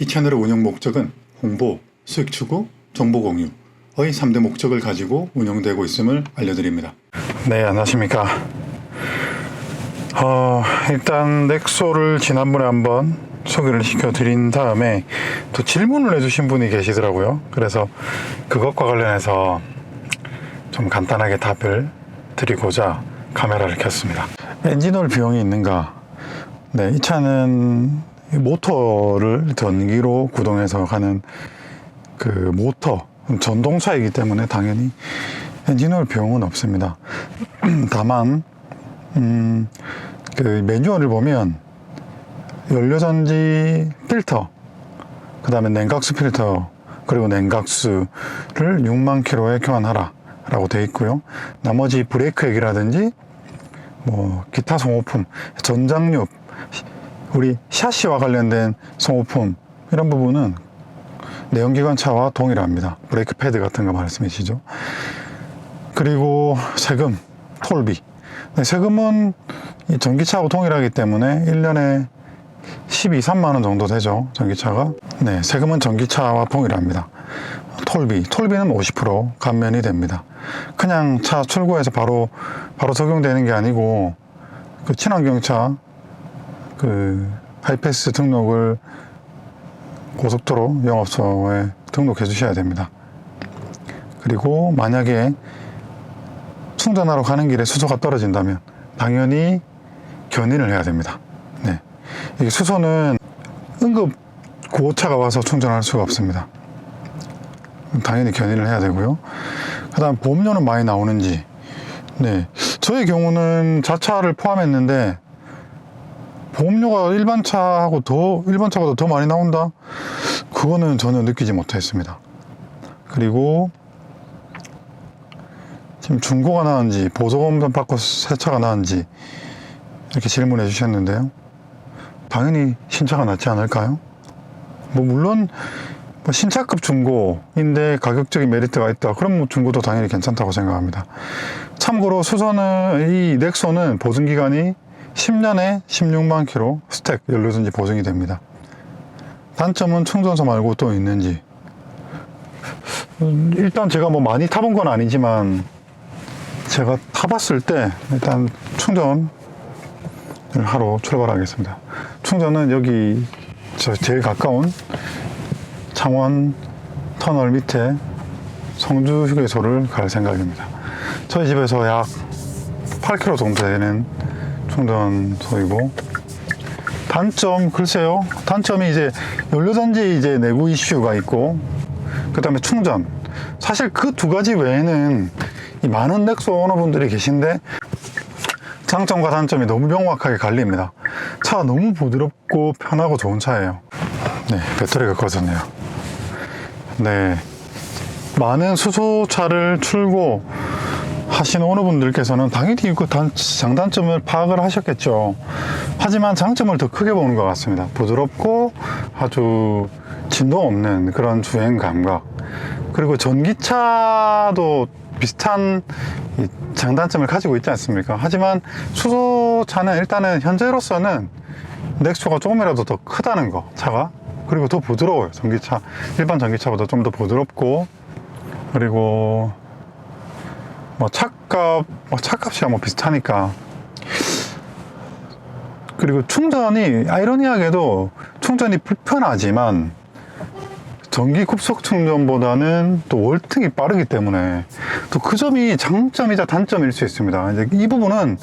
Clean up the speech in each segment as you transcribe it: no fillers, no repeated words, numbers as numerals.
이 채널의 운영 목적은 홍보, 수익 추구, 정보 공유의 3대 목적을 가지고 운영되고 있음을 알려드립니다. 네, 안녕하십니까. 일단 넥소를 지난번에 한번 소개를 시켜드린 다음에 또 질문을 해주신 분이 계시더라고요. 그래서 그것과 관련해서 좀 간단하게 답을 드리고자 카메라를 켰습니다. 엔진오일 비용이 있는가? 네, 이 차는 모터를 전기로 구동해서 가는 그 모터, 전동차이기 때문에 당연히 엔진오일 비용은 없습니다. 다만 그 매뉴얼을 보면 연료전지 필터, 그 다음에 냉각수 필터, 그리고 냉각수를 6만 킬로에 교환하라 라고 되어 있고요. 나머지 브레이크액이라든지 뭐 기타 소모품, 전장육, 우리 샤시와 관련된 소모품, 이런 부분은 내연기관차와 동일합니다. 브레이크 패드 같은 거 말씀이시죠. 그리고 세금, 톨비. 세금은 이 전기차하고 동일하기 때문에 1년에 12, 3만 원 정도 되죠, 전기차가. 네, 세금은 전기차와 동일합니다. 톨비는 50% 감면이 됩니다. 그냥 차 출고해서 바로 적용되는 게 아니고, 그 친환경차 그 하이패스 등록을 고속도로 영업소에 등록해 주셔야 됩니다. 그리고 만약에 충전하러 가는 길에 수소가 떨어진다면 당연히 견인을 해야 됩니다. 네. 이게 수소는 응급 구호차가 와서 충전할 수가 없습니다. 당연히 견인을 해야 되고요. 그 다음 보험료는 많이 나오는지. 네. 저의 경우는 자차를 포함했는데 보험료가 일반 차보다 더 많이 나온다? 그거는 전혀 느끼지 못했습니다. 그리고 지금 중고가 나은지 보조검사 받고 새 차가 나은지 이렇게 질문해 주셨는데요. 당연히 신차가 낫지 않을까요? 물론 신차급 중고인데 가격적인 메리트가 있다. 그럼 중고도 당연히 괜찮다고 생각합니다. 참고로 이 넥소는 보증기간이 10년에 16만 킬로 스택 연료전지 보증이 됩니다. 단점은 충전소 말고 또 있는지. 일단 제가 뭐 많이 타본 건 아니지만 제가 타봤을 때 일단 충전을 하러 출발하겠습니다. 충전은 여기 제일 가까운 창원 터널 밑에 성주 휴게소를 갈 생각입니다. 저희 집에서 약 8km 정도 되는 충전소이고, 단점, 글쎄요. 단점이 이제 연료전지 이제 내구 이슈가 있고, 그 다음에 충전. 사실 그 두 가지 외에는 이 많은 넥소 오너분들이 계신데 장점과 단점이 너무 명확하게 갈립니다. 차가 너무 부드럽고 편하고 좋은 차예요. 네, 배터리가 꺼졌네요. 네, 많은 수소차를 출고 하시는 오너분들께서는 당연히 그 장단점을 파악을 하셨겠죠. 하지만 장점을 더 크게 보는 것 같습니다. 부드럽고 아주 진도 없는 그런 주행 감각. 그리고 전기차도 비슷한 장단점을 가지고 있지 않습니까? 하지만 수소차는 일단은 현재로서는 넥소가 조금이라도 더 크다는 거, 차가. 그리고 더 부드러워요. 일반 전기차보다 좀 더 부드럽고, 그리고 차값이야 비슷하니까. 그리고 충전이 아이러니하게도 충전이 불편하지만 전기 급속 충전보다는 또 월등히 빠르기 때문에 또 그 점이 장점이자 단점일 수 있습니다. 이제 이 부분은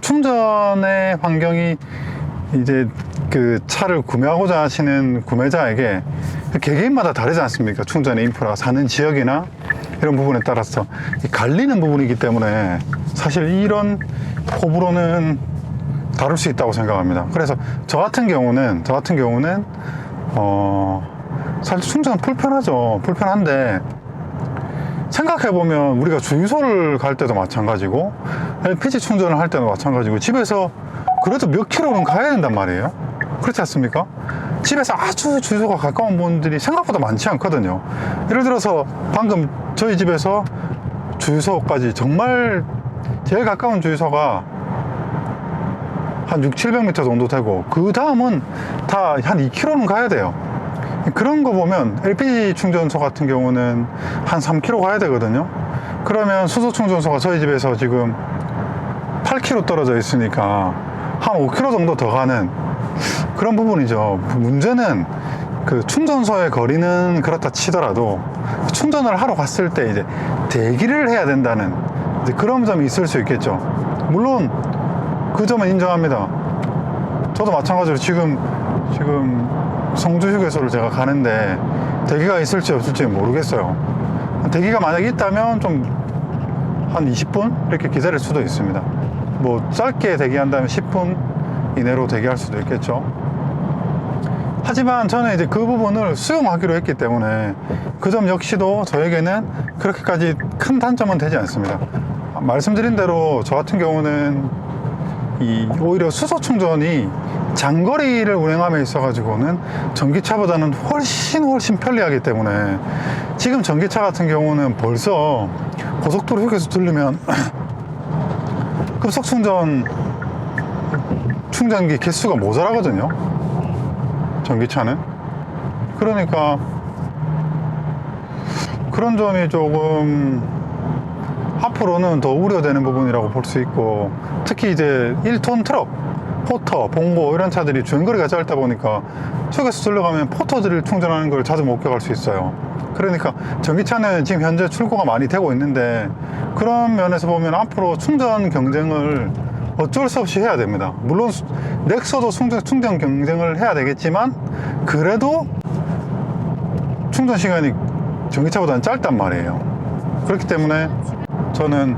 충전의 환경이 이제 그 차를 구매하고자 하시는 구매자에게 개개인마다 다르지 않습니까? 충전의 인프라, 사는 지역이나 이런 부분에 따라서 갈리는 부분이기 때문에 사실 이런 호불호는 다를 수 있다고 생각합니다. 그래서 저 같은 경우는 사실 충전은 불편한데 생각해보면 우리가 주유소를 갈 때도 마찬가지고 LPG 충전을 할 때도 마찬가지고 집에서 그래도 몇 킬로는 가야 된단 말이에요. 그렇지 않습니까? 집에서 아주 주유소가 가까운 분들이 생각보다 많지 않거든요. 예를 들어서 방금 저희 집에서 주유소까지 정말 제일 가까운 주유소가 한 6, 700m 정도 되고, 그 다음은 다 한 2km는 가야 돼요. 그런 거 보면 LPG 충전소 같은 경우는 한 3km 가야 되거든요. 그러면 수소 충전소가 저희 집에서 지금 8km 떨어져 있으니까 한 5km 정도 더 가는 그런 부분이죠. 문제는 그 충전소의 거리는 그렇다 치더라도 충전을 하러 갔을 때 이제 대기를 해야 된다는 이제 그런 점이 있을 수 있겠죠. 물론 그 점은 인정합니다. 저도 마찬가지로 지금 성주 휴게소를 제가 가는데 대기가 있을지 없을지 모르겠어요. 대기가 만약에 있다면 좀 한 20분 이렇게 기다릴 수도 있습니다. 뭐 짧게 대기한다면 10분 이내로 대기할 수도 있겠죠. 하지만 저는 이제 그 부분을 수용하기로 했기 때문에 그 점 역시도 저에게는 그렇게까지 큰 단점은 되지 않습니다. 말씀드린 대로 저 같은 경우는 오히려 수소 충전이 장거리를 운행함에 있어 가지고는 전기차보다는 훨씬 편리하기 때문에 지금 전기차 같은 경우는 벌써 고속도로 휴게소 들르면 급속 충전기 개수가 모자라거든요, 전기차는. 그러니까 그런 점이 조금 앞으로는 더 우려되는 부분이라고 볼 수 있고, 특히 이제 1톤 트럭, 포터, 봉고 이런 차들이 주행거리가 짧다 보니까 휴게소 들러가면 포터들을 충전하는 걸 자주 목격할 수 있어요. 그러니까 전기차는 지금 현재 출고가 많이 되고 있는데, 그런 면에서 보면 앞으로 충전 경쟁을 어쩔 수 없이 해야 됩니다. 물론 넥소도 충전 경쟁을 해야 되겠지만 그래도 충전 시간이 전기차보다는 짧단 말이에요. 그렇기 때문에 저는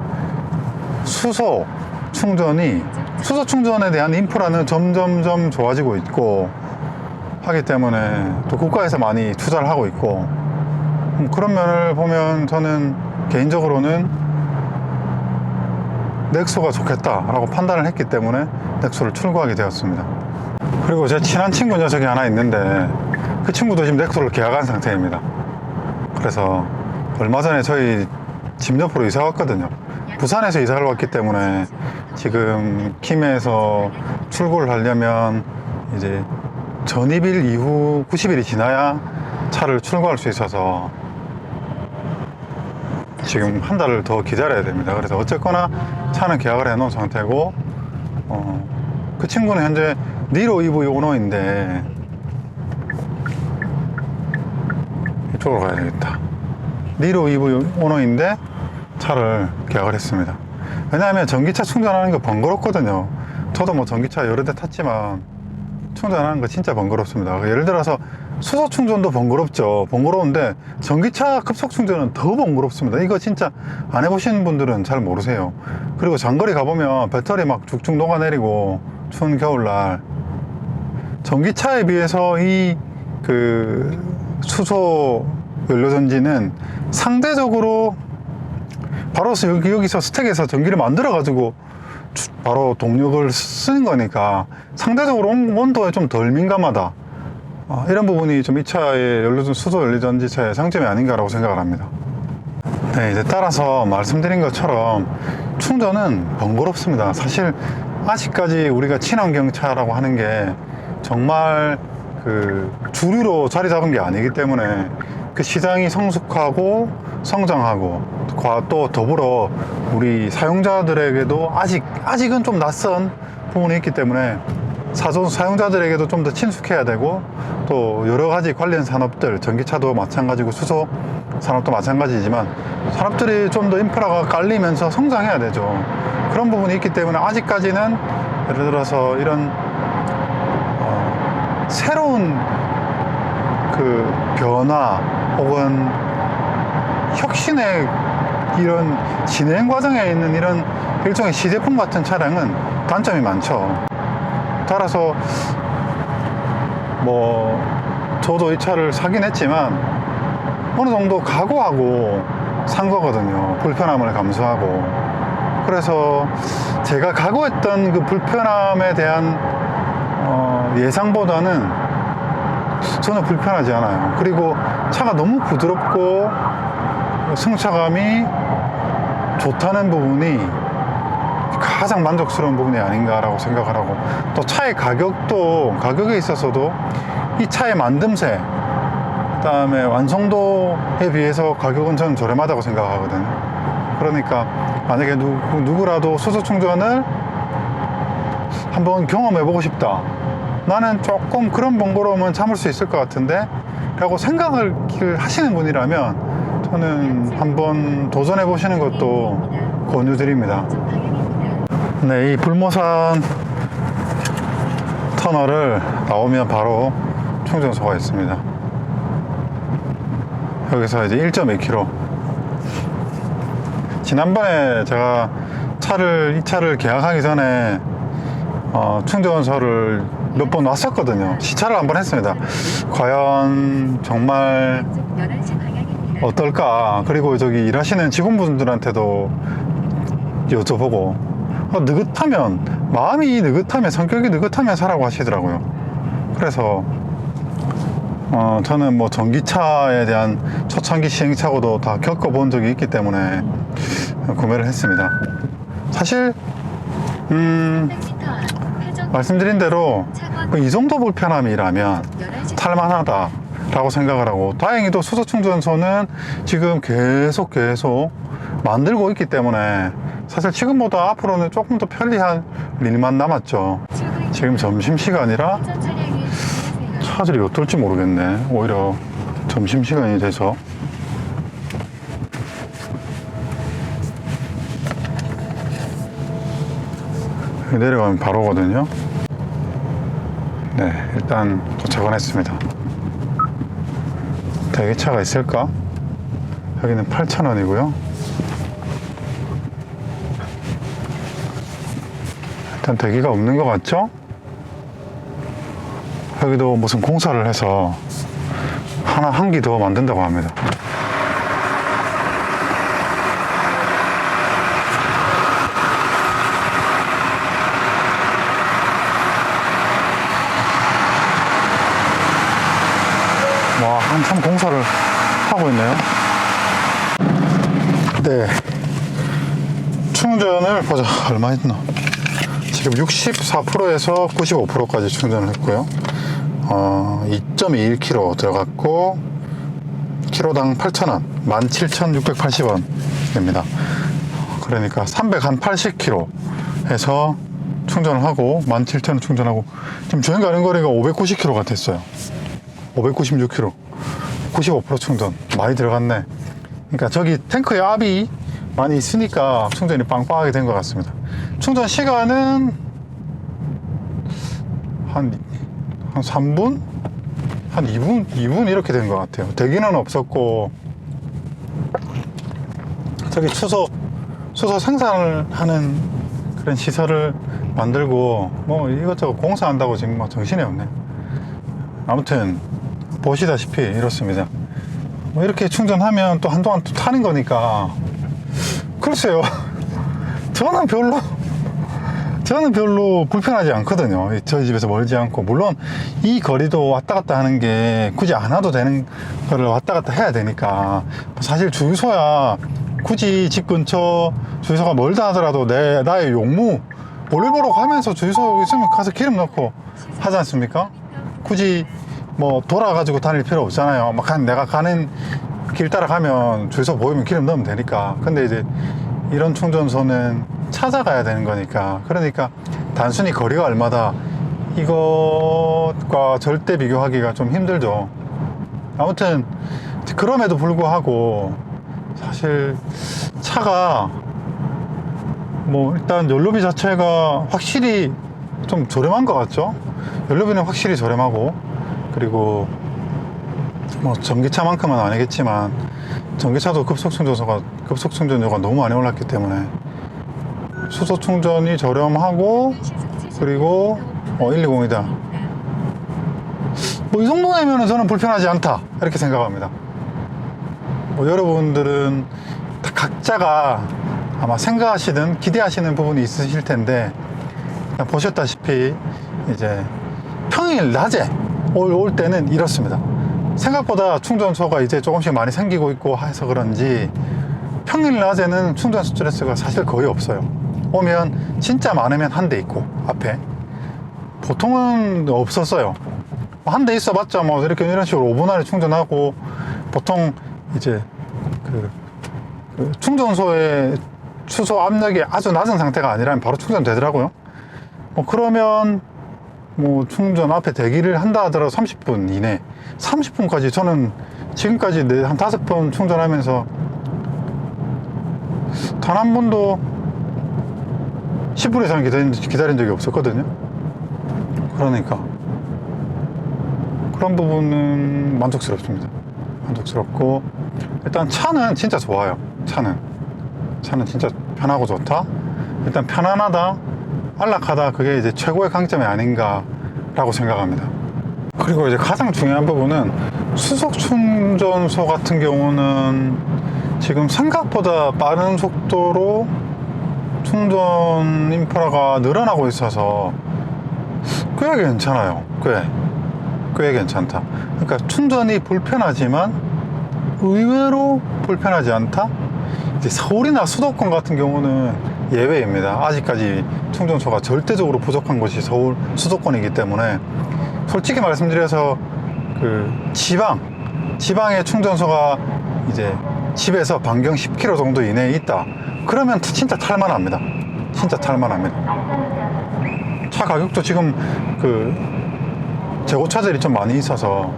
수소 충전에 대한 인프라는 점점점 좋아지고 있고 하기 때문에 또 국가에서 많이 투자를 하고 있고, 그런 면을 보면 저는 개인적으로는 넥소가 좋겠다라고 판단을 했기 때문에 넥소를 출고하게 되었습니다. 그리고 제 친한 친구 녀석이 하나 있는데 그 친구도 지금 넥소를 계약한 상태입니다. 그래서 얼마 전에 저희 집 옆으로 이사 왔거든요. 부산에서 이사를 왔기 때문에 지금 김해에서 출고를 하려면 이제 전입일 이후 90일이 지나야 차를 출고할 수 있어서 지금 한 달을 더 기다려야 됩니다. 그래서 어쨌거나 차는 계약을 해 놓은 상태고, 그 친구는 현재 니로 EV 오너인데, 이쪽으로 가야 되겠다. 니로 EV 오너인데 차를 계약을 했습니다. 왜냐하면 전기차 충전하는 거 번거롭거든요. 저도 뭐 전기차 여러 대 탔지만 충전하는 거 진짜 번거롭습니다. 예를 들어서 수소 충전도 번거롭죠. 번거로운데 전기차 급속 충전은 더 번거롭습니다. 이거 진짜 안 해보시는 분들은 잘 모르세요. 그리고 장거리 가보면 배터리 막 쭉쭉 녹아내리고, 추운 겨울날 전기차에 비해서 수소 연료전지는 상대적으로 바로 여기서 스택에서 전기를 만들어 가지고 바로 동력을 쓰는 거니까 상대적으로 온도에 좀 덜 민감하다, 이런 부분이 좀 이 차의 수소 연료전지차의 장점이 아닌가라고 생각을 합니다. 네, 이제 따라서 말씀드린 것처럼 충전은 번거롭습니다. 사실 아직까지 우리가 친환경차라고 하는 게 정말 그 주류로 자리 잡은 게 아니기 때문에 그 시장이 성숙하고 성장하고, 또 더불어 우리 사용자들에게도 아직은 좀 낯선 부분이 있기 때문에 사용자들에게도 좀 더 친숙해야 되고, 또 여러 가지 관련 산업들, 전기차도 마찬가지고 수소 산업도 마찬가지지만 산업들이 좀 더 인프라가 깔리면서 성장해야 되죠. 그런 부분이 있기 때문에 아직까지는 예를 들어서 이런 새로운 그 변화 혹은 혁신의 이런 진행 과정에 있는 이런 일종의 시제품 같은 차량은 단점이 많죠. 따라서 뭐 저도 이 차를 사긴 했지만 어느 정도 각오하고 산 거거든요. 불편함을 감수하고. 그래서 제가 각오했던 그 불편함에 대한 예상보다는 전혀 불편하지 않아요. 그리고 차가 너무 부드럽고 승차감이 좋다는 부분이 가장 만족스러운 부분이 아닌가라고 생각을 하고, 또 차의 가격에 있어서도 이 차의 만듦새, 그다음에 완성도에 비해서 가격은 저는 저렴하다고 생각하거든요. 그러니까 만약에 누구라도 수소 충전을 한번 경험해보고 싶다, 나는 조금 그런 번거로움은 참을 수 있을 것 같은데 라고 생각을 하시는 분이라면 저는 한번 도전해 보시는 것도 권유드립니다. 네, 이 불모산 터널을 나오면 바로 충전소가 있습니다. 여기서 이제 1.2km. 지난번에 제가 이 차를 계약하기 전에 충전소를 몇 번 왔었거든요. 시차를 한번 했습니다. 과연 정말 어떨까. 그리고 저기 일하시는 직원분들한테도 여쭤보고, 느긋하면, 마음이 느긋하면, 성격이 느긋하면 사라고 하시더라고요. 그래서 저는 뭐 전기차에 대한 초창기 시행착오도 다 겪어본 적이 있기 때문에 구매를 했습니다. 사실 말씀드린 대로 이 정도 불편함이라면 탈만하다 라고 생각을 하고, 다행히도 수소 충전소는 지금 계속 만들고 있기 때문에 사실 지금보다 앞으로는 조금 더 편리한 일만 남았죠. 지금 점심시간이라 차들이 어떨지 모르겠네. 오히려 점심시간이 돼서. 내려가면 바로거든요. 네, 일단 도착은 했습니다. 대기차가 있을까? 여기는 8,000원이고요. 일단 대기가 없는 것 같죠? 여기도 무슨 공사를 해서 한 기 더 만든다고 합니다. 와, 한참 공사를 하고 있네요. 네, 충전을 보자. 얼마 했나? 지금 64%에서 95%까지 충전을 했고요. 2.21km 들어갔고, 키로당 8,000원, 17,680원 입니다. 그러니까 380km 해서 충전을 하고 17,000원 충전하고, 지금 주행 가는 거리가 590km가 됐어요. 596km, 95% 충전. 많이 들어갔네. 그러니까 저기 탱크에 압이 많이 있으니까 충전이 빵빵하게 된 것 같습니다. 충전 시간은 한 3분? 한 2분 이렇게 된 것 같아요. 대기는 없었고, 저기 수소 생산을 하는 그런 시설을 만들고 뭐 이것저것 공사한다고 지금 뭐 정신이 없네. 아무튼 보시다시피 이렇습니다. 뭐 이렇게 충전하면 또 한동안 또 타는 거니까, 글쎄요. 저는 별로 불편하지 않거든요. 저희 집에서 멀지 않고, 물론 이 거리도 왔다 갔다 하는 게 굳이 안 와도 되는 거를 왔다 갔다 해야 되니까, 사실 주유소야 굳이 집 근처 주유소가 멀다 하더라도 나의 용무, 볼일 보러 가면서 주유소 있으면 가서 기름 넣고 하지 않습니까? 굳이 뭐 돌아가지고 다닐 필요 없잖아요. 막 내가 가는 길 따라가면 주유소 보이면 기름 넣으면 되니까. 근데 이제 이런 충전소는 찾아가야 되는 거니까, 그러니까 단순히 거리가 얼마다 이것과 절대 비교하기가 좀 힘들죠. 아무튼 그럼에도 불구하고 사실 차가 뭐 일단 연료비 자체가 확실히 좀 저렴한 것 같죠. 연료비는 확실히 저렴하고, 그리고 뭐 전기차만큼은 아니겠지만 전기차도 급속 충전료가 너무 많이 올랐기 때문에 수소 충전이 저렴하고, 그리고 120이다. 뭐 이 정도 내면은 저는 불편하지 않다 이렇게 생각합니다. 뭐 여러분들은 다 각자가 아마 생각하시든 기대하시는 부분이 있으실 텐데, 보셨다시피 이제 평일 낮에 올 때는 이렇습니다. 생각보다 충전소가 이제 조금씩 많이 생기고 있고 해서 그런지 평일 낮에는 충전 스트레스가 사실 거의 없어요. 오면 진짜 많으면 한 대 있고 앞에 보통은 없었어요. 한 대 있어봤자 뭐 이런 식으로 5분 안에 충전하고, 보통 이제 그 충전소의 수소 압력이 아주 낮은 상태가 아니라면 바로 충전되더라고요. 뭐 그러면 뭐 충전 앞에 대기를 한다 하더라도 30분 이내, 30분까지 저는 지금까지 한 5번 충전하면서 단 한 번도 10분 이상 기다린 적이 없었거든요. 그러니까 그런 부분은 만족스럽습니다. 만족스럽고, 일단 차는 진짜 좋아요. 차는 진짜 편하고 좋다. 일단 편안하다, 안락하다, 그게 이제 최고의 강점이 아닌가 라고 생각합니다. 그리고 이제 가장 중요한 부분은 수속 충전소 같은 경우는 지금 생각보다 빠른 속도로 충전 인프라가 늘어나고 있어서 꽤 괜찮아요. 꽤 괜찮다. 그러니까 충전이 불편하지만 의외로 불편하지 않다? 이제 서울이나 수도권 같은 경우는 예외입니다. 아직까지 충전소가 절대적으로 부족한 곳이 서울 수도권이기 때문에, 솔직히 말씀드려서 그 지방의 충전소가 이제 집에서 반경 10km 정도 이내에 있다, 그러면 진짜 탈만합니다. 진짜 탈만합니다. 차 가격도 지금 그 재고차들이 좀 많이 있어서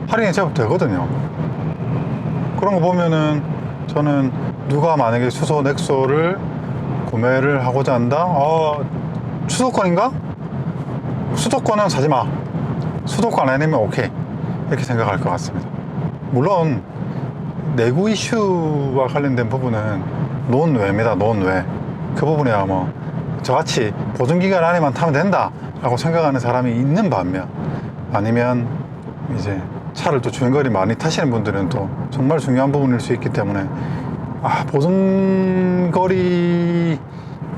할인이 제법 되거든요. 그런 거 보면은 저는 누가 만약에 수소 넥소를 구매를 하고자 한다? 수도권인가? 수도권은 사지 마. 수도권 아니면 오케이. 이렇게 생각할 것 같습니다. 물론 내구 이슈와 관련된 부분은 논외입니다. 논외. 그 부분이야 뭐 저같이 보증기간 안에만 타면 된다 라고 생각하는 사람이 있는 반면, 아니면 이제 차를 또 주행거리 많이 타시는 분들은 또 정말 중요한 부분일 수 있기 때문에,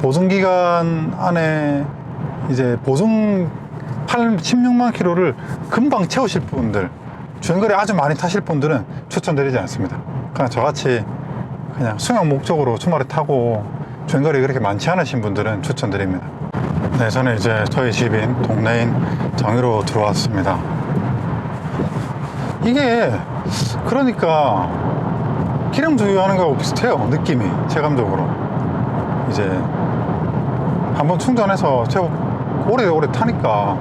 보증기간 안에 이제 보증 16만 킬로를 금방 채우실 분들, 주행거리 아주 많이 타실 분들은 추천드리지 않습니다. 그냥 저같이 그냥 수영 목적으로 주말에 타고 주행거리 그렇게 많지 않으신 분들은 추천드립니다. 네, 저는 이제 저희 집인 동네인 장유로 들어왔습니다. 이게 그러니까 기름 주유하는 거하고 비슷해요. 느낌이, 체감적으로. 이제 한번 충전해서 제법 오래 타니까,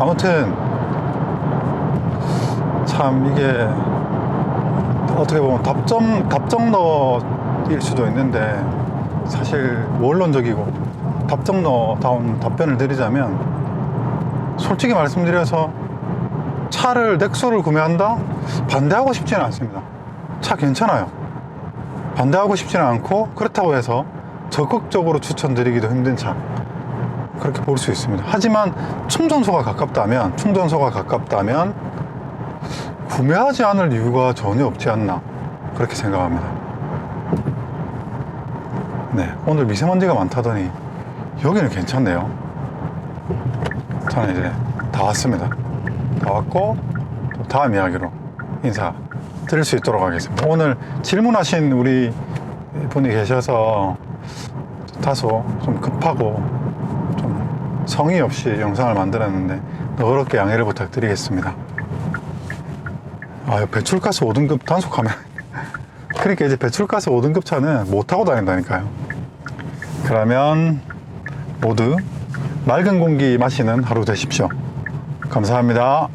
아무튼 참 이게 어떻게 보면 답정너일 수도 있는데, 사실 원론적이고 답정너다운 답변을 드리자면, 솔직히 말씀드려서 차를 넥소를 구매한다? 반대하고 싶지는 않습니다. 차 괜찮아요. 반대하고 싶지는 않고, 그렇다고 해서 적극적으로 추천드리기도 힘든 차, 그렇게 볼 수 있습니다. 하지만 충전소가 가깝다면 구매하지 않을 이유가 전혀 없지 않나, 그렇게 생각합니다. 네, 오늘 미세먼지가 많다더니 여기는 괜찮네요. 저는 이제 다 왔습니다. 다 왔고, 또 다음 이야기로 인사 드릴 수 있도록 하겠습니다. 오늘 질문하신 우리 분이 계셔서 다소 좀 급하고 좀 성의 없이 영상을 만들었는데 너그럽게 양해를 부탁드리겠습니다. 배출가스 5등급 단속 카메라. 그러니까 이제 배출가스 5등급 차는 못 타고 다닌다니까요. 그러면 모두 맑은 공기 마시는 하루 되십시오. 감사합니다.